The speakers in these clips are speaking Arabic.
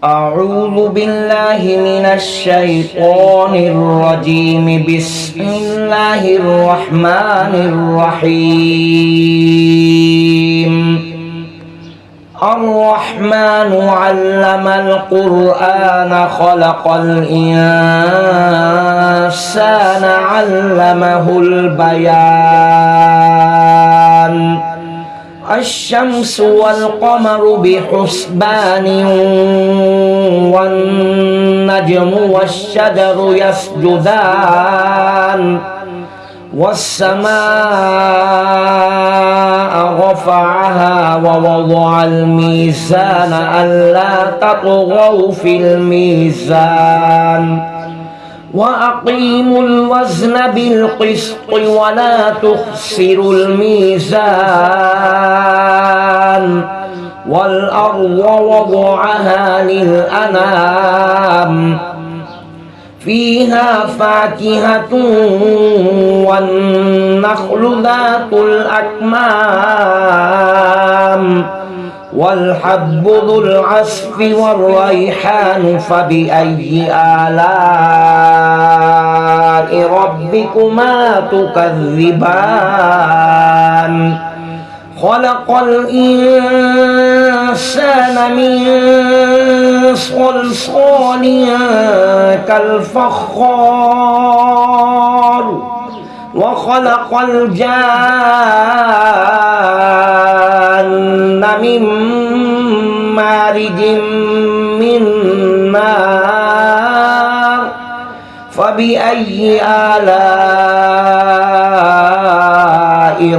أعوذ بالله من الشيطان الرجيم. بسم الله الرحمن الرحيم. الرحمن علم القرآن خلق الإنسان علمه البيان. الشمس والقمر بحسبان والنجم والشجر يسجدان والسماء رفعها ووضع الميزان ألا تطغوا في الميزان وأقيموا الوزن بالقسط ولا تخسروا الميزان والأرض وضعها للأنام فيها فاكهة والنخل ذات الأكمام والحب ذو العصف والريحان. فبأي آلاء ربكما تكذبان؟ خلق الإنسان من صلصال كالفخار وخلق الجان من مارج من نار. فبأي آلاء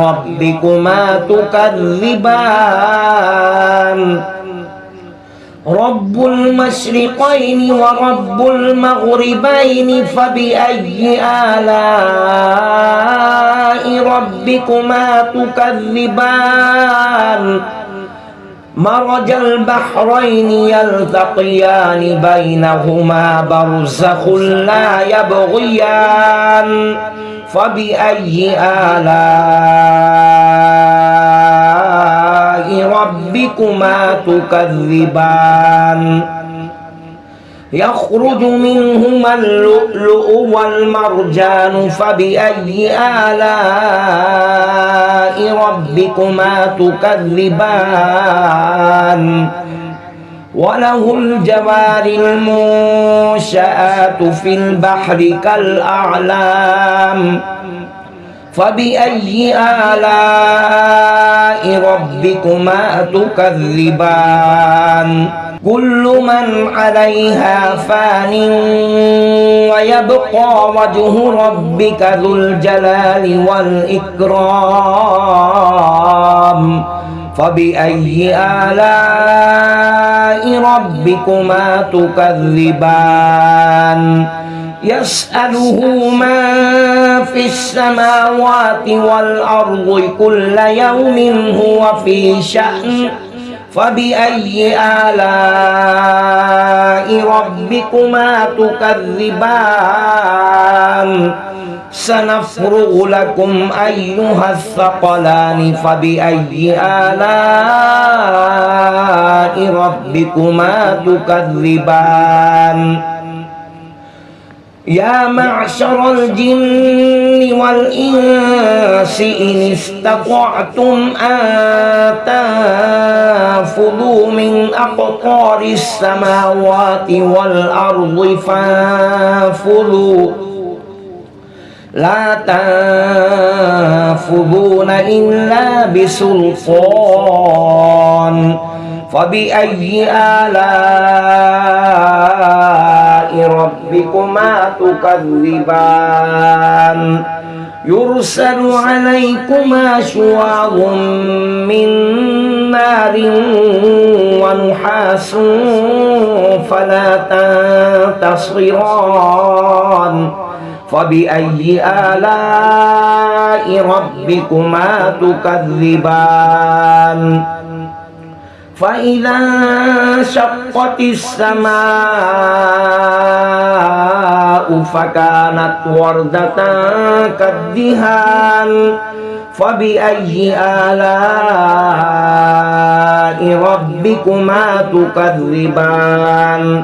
ربكما تكذبان؟ رب المشرقين ورب المغربين. فبأي آلاء ربكما تكذبان؟ مرج البحرين يلتقيان بينهما برزخ لا يبغيان. فبأي آلاء ربكما تكذبان؟ يخرج منهما اللؤلؤ والمرجان. فبأي آلاء ربكما تكذبان؟ وله الجوار المنشآت في البحر كالأعلام. فبأي آلاء ربكما تكذبان؟ كل من عليها فان ويبقى وجه ربك ذو الجلال والإكرام. فبأي آلاء ربكما تكذبان؟ يسأله من في السماوات والأرض كل يوم هو في شأن. فبأي آلاء ربكما تكذبان؟ سنفرغ لكم أيها الثقلان. فبأي آلاء ربكما تكذبان؟ يا معشر الجن والإنس إن استطعتم أن تنفذوا من أقطار السماوات والأرض فانفذوا لا تنفذون إلا بسلطان. فبأي آلاء ربكما تكذبان؟ يرسل عليكما شواظ من نار ونحاس فلا تنتصران. فبأي آلاء ربكما تكذبان؟ فإذا انشقت السماء فكانت وردة كالدهان فبأي آلاء ربكما تكذبان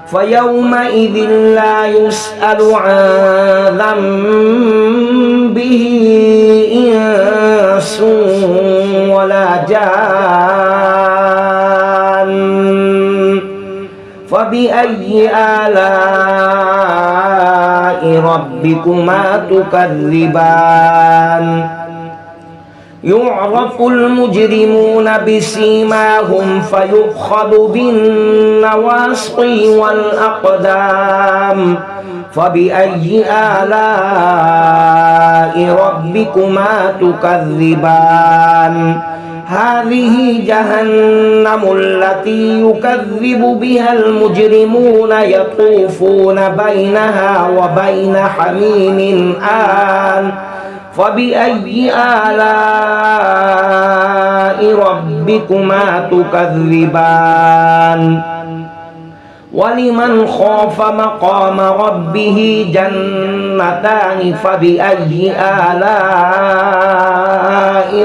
فيومئذ لا يسأل عن ذنبه إنس ولا جان فبأي آلاء ربكما تكذبان يعرف المجرمون بسيماهم فيؤخذ بالنواصي والأقدام فبأي آلاء ربكما تكذبان هذه جهنم التي يكذب بها المجرمون يطوفون بينها وبين حميم آن فبأي آلاء ربكما تكذبان ولمن خاف مقام ربه جنتان فبأي آلاء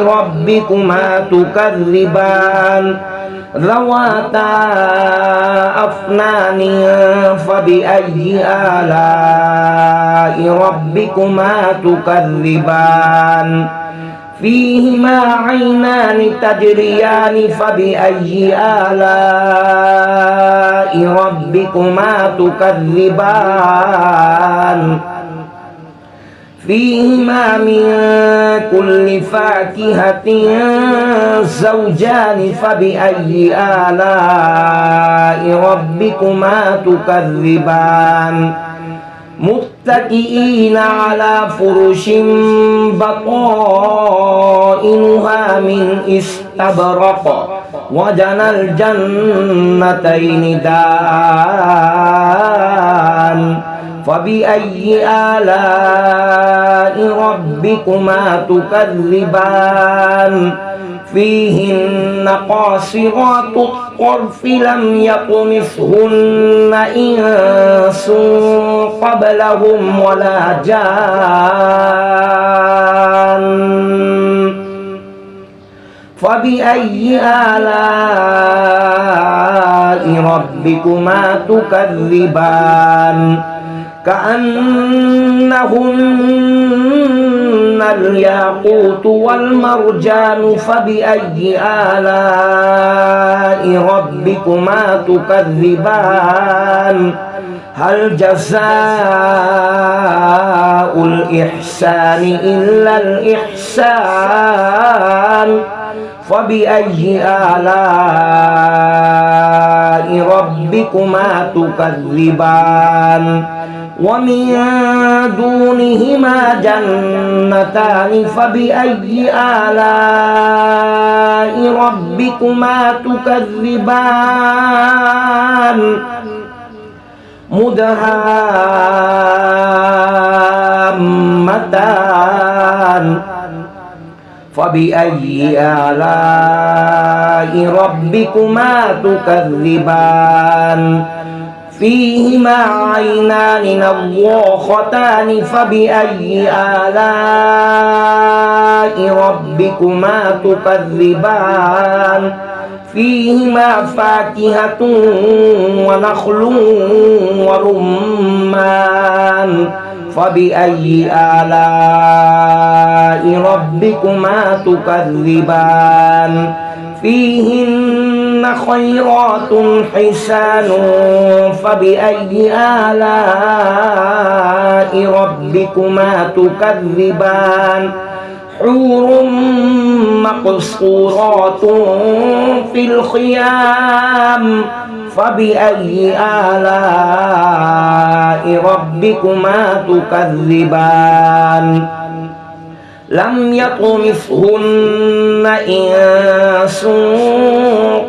ربكما تكذبان ذواتا أفنان فبأي آلاء ربكما تكذبان فيهما عينان تجريان فبأي آلاء ربكما تكذبان فيهما من كل فاكهة زوجان فبأي آلاء ربكما تكذبان متكئين على فرش بطائنها من استبرق وجنى الجنتين دان فبأي آلاء ربكما تكذبان فيهن قاصرات الطرف لم يطمثهن إنس قبلهم ولا جان فبأي آلاء ربكما تكذبان كأنهن الياقوت والمرجان فبأي آلاء ربكما تكذبان هل جزاء الإحسان إلا الإحسان فبأي آلاء ربكما تكذبان ومن دونهما جنتان فبأي آلاء ربكما تكذبان مدهامتان فبأي آلاء ربكما تكذبان فيهما عينان نضاختان فبأي آلاء ربكما تكذبان فيهما فاكهة ونخل ورمان فبأي آلاء ربكما تكذبان فيهن خيرات حسان فبأي آلاء ربكما تكذبان حور مقصورات في الخيام فبأي آلاء ربكما تكذبان لم يطمثهن إنس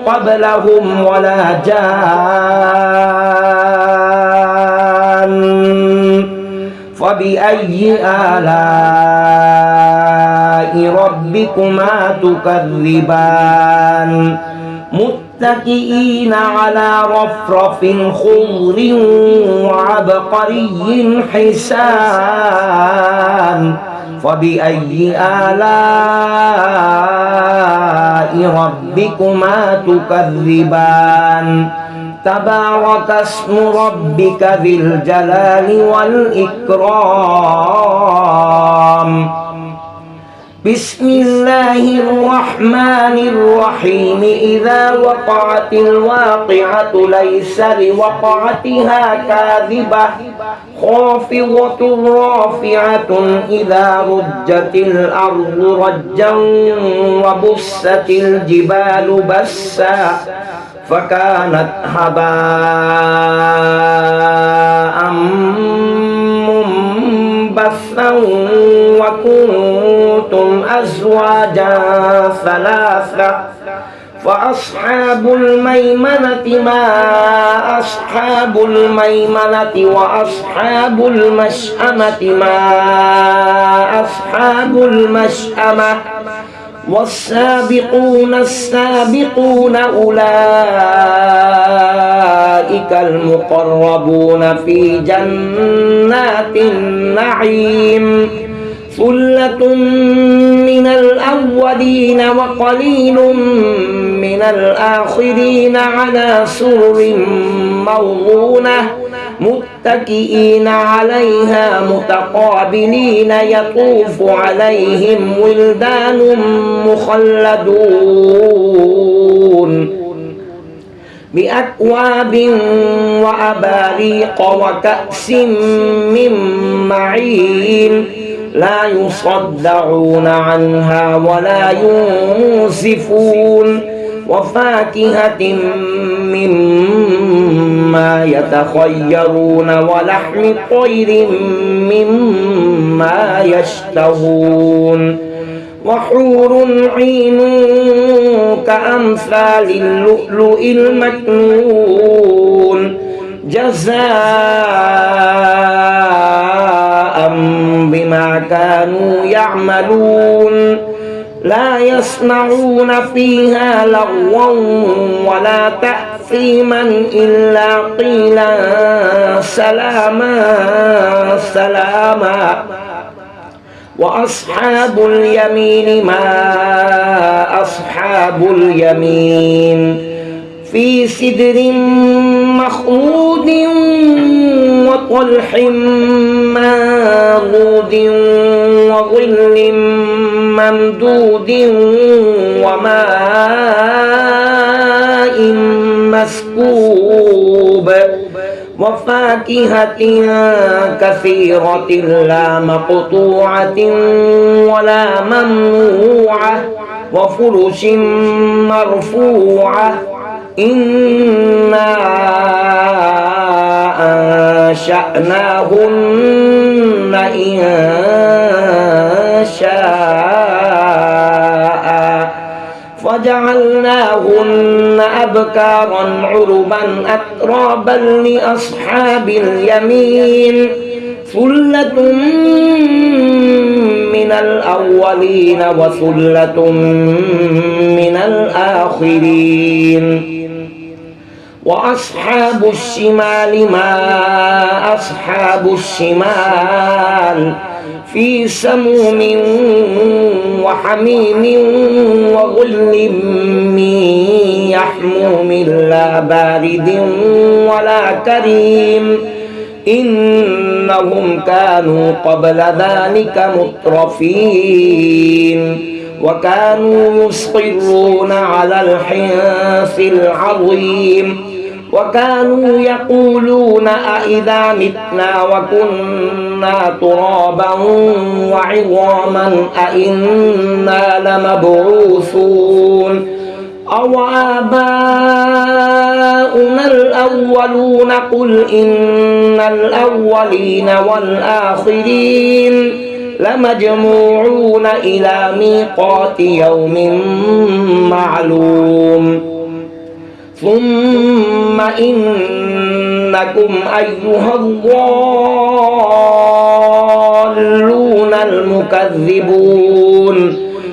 قبلهم ولا جان فبأي آلاء ربكما تكذبان متكئين على رفرف خضر وعبقري حسان فبأي آلاء ربكما تكذبان تبارك اسم ربك ذي الجلال والإكرام بسم الله الرحمن الرحيم إذا وقعت الواقعة ليس لوقعتها كاذبة خافضة رافعة إذا رجت الأرض رجا وبست الجبال بسا فكانت هباء منبثا وكنتم أزواجا ثلاثة فأصحاب الميمنة ما أصحاب الميمنة وأصحاب المشأمة ما أصحاب المشأمة والسابقون السابقون أولئك المقربون في جنات النعيم ثلة من الأولين وقليل من الآخرين على سرر موضونة متكئين عليها متقابلين يطوف عليهم ولدان مخلدون بأكواب وأباريق وكأس من معين لا يصدعون عنها ولا ينزفون وفاكهة مما يتخيرون ولحم طير مما يشتهون وحور عين كأمثال اللؤلؤ المكنون جزاء بما كانوا يعملون لا يسمعون فيها لغوا ولا تأثيما إلا قيلا سلاما سلاما وأصحاب اليمين ما أصحاب اليمين في سدر مخضود وطلح منضود وظل ممدود وماء مسكوب وفاكهة كثيرة لا مقطوعة ولا ممنوعة وفرش مرفوعة إنا أنشأناهن إنشاء فجعلناهن أبكارا عربا أترابا لأصحاب اليمين ثلة من الأولين وثلة من الآخرين وأصحاب الشمال ما أصحاب الشمال في سموم وحميم وغل من يحموم لا بارد ولا كريم إنهم كانوا قبل ذلك مترفين وكانوا يصرون على الحنث العظيم وكانوا يقولون أإذا متنا وكنا ترابا وعظاما أإنا لمبعوثون أو آباؤنا الأولون قل إن الأولين والآخرين لمجموعون إلى ميقات يوم معلوم ثم إنكم أيها الضالون المكذبون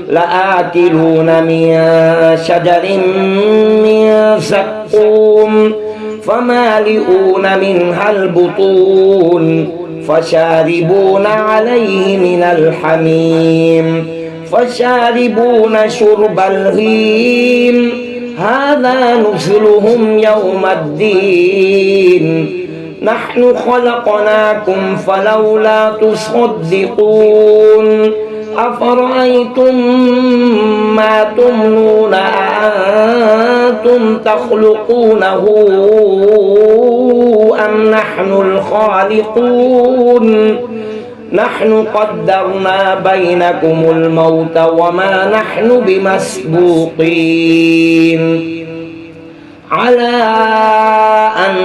لآكلون من شجر من زقوم فمالئون منها البطون فشاربون عليه من الحميم فشاربون شرب الهيم هذا نزلهم يوم الدين نحن خلقناكم فلولا تصدقون أفرأيتم ما تمنون أأنتم تخلقونه أم نحن الخالقون نحن قدرنا بينكم الموت وما نحن بمسبوقين على أن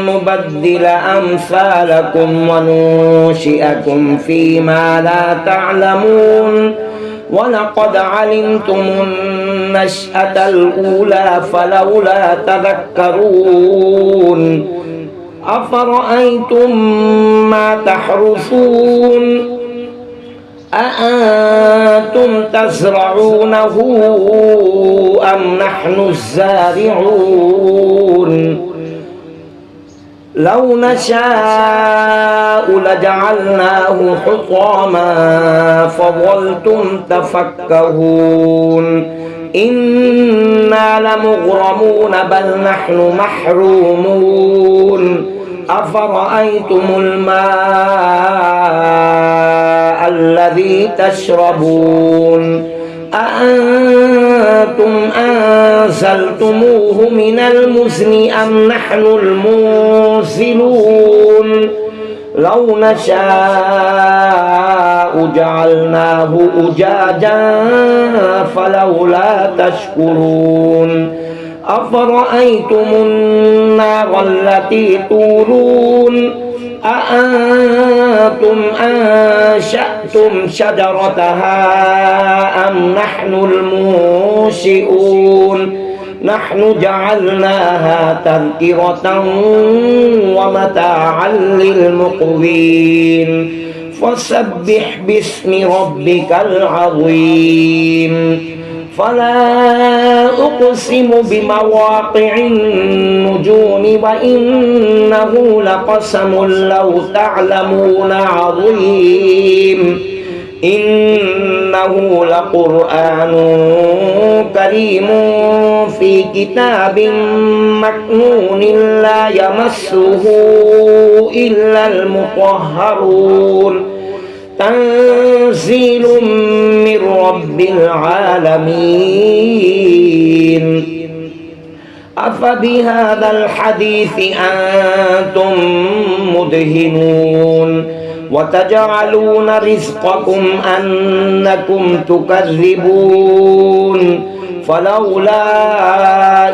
نبدل أمثالكم وننشئكم فيما لا تعلمون ولقد علمتم النشأة الأولى فلولا تذكرون أفرأيتم ما تحرثون أأنتم تزرعونه أم نحن الزارعون لو نشاء لجعلناه حطاما فظلتم تفكهون إنا لمغرمون بل نحن محرومون أفرأيتم الماء الذي تشربون أأنتم أنزلتموه من المزن أم نحن المنزلون لو نشاء جعلناه أجاجا فلولا تشكرون أفرأيتم النار التي تورون أأنتم أنشأتم شجرتها أم نحن المنشئون نحن جعلناها تذكرة ومتاعا للمقوين فسبح باسم ربك العظيم فلا أقسم بمواقع النجوم وإنه لقسم لو تعلمون عظيم إنه لقرآن كريم في كتاب مكنون لا يمسه إلا المطهرون تنزيل من رب العالمين أفبهذا الحديث أنتم مدهنون وتجعلون رزقكم أنكم تكذبون فلولا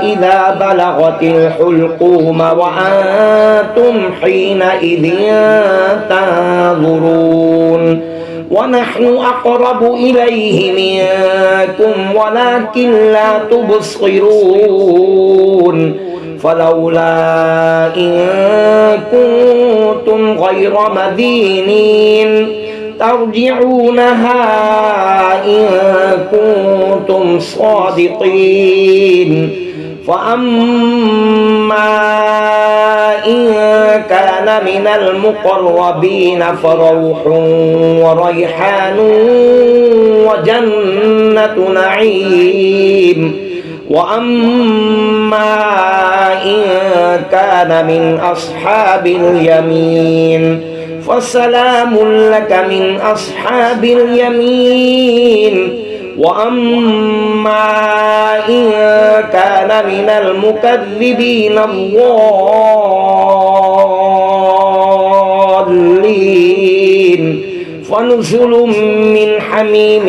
إذا بلغت الحلقوم وأنتم حينئذ تنظرون ونحن أقرب إليه منكم ولكن لا تبصرون فلولا إن كنتم غير مدينين ترجعونها إن كنتم صادقين فأما إن كان من المقربين فروح وريحان وجنة نعيم وأما إن كان من أصحاب اليمين فسلام لك من أصحاب اليمين وأما إن كان من المكذبين الضالين فنزل من حميم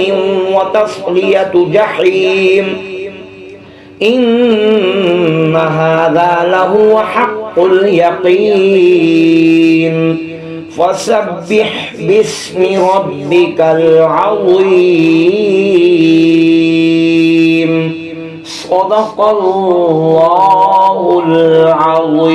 وتصلية جحيم إن هذا لهو حق اليقين فسبح باسم ربك العظيم صدق الله العظيم.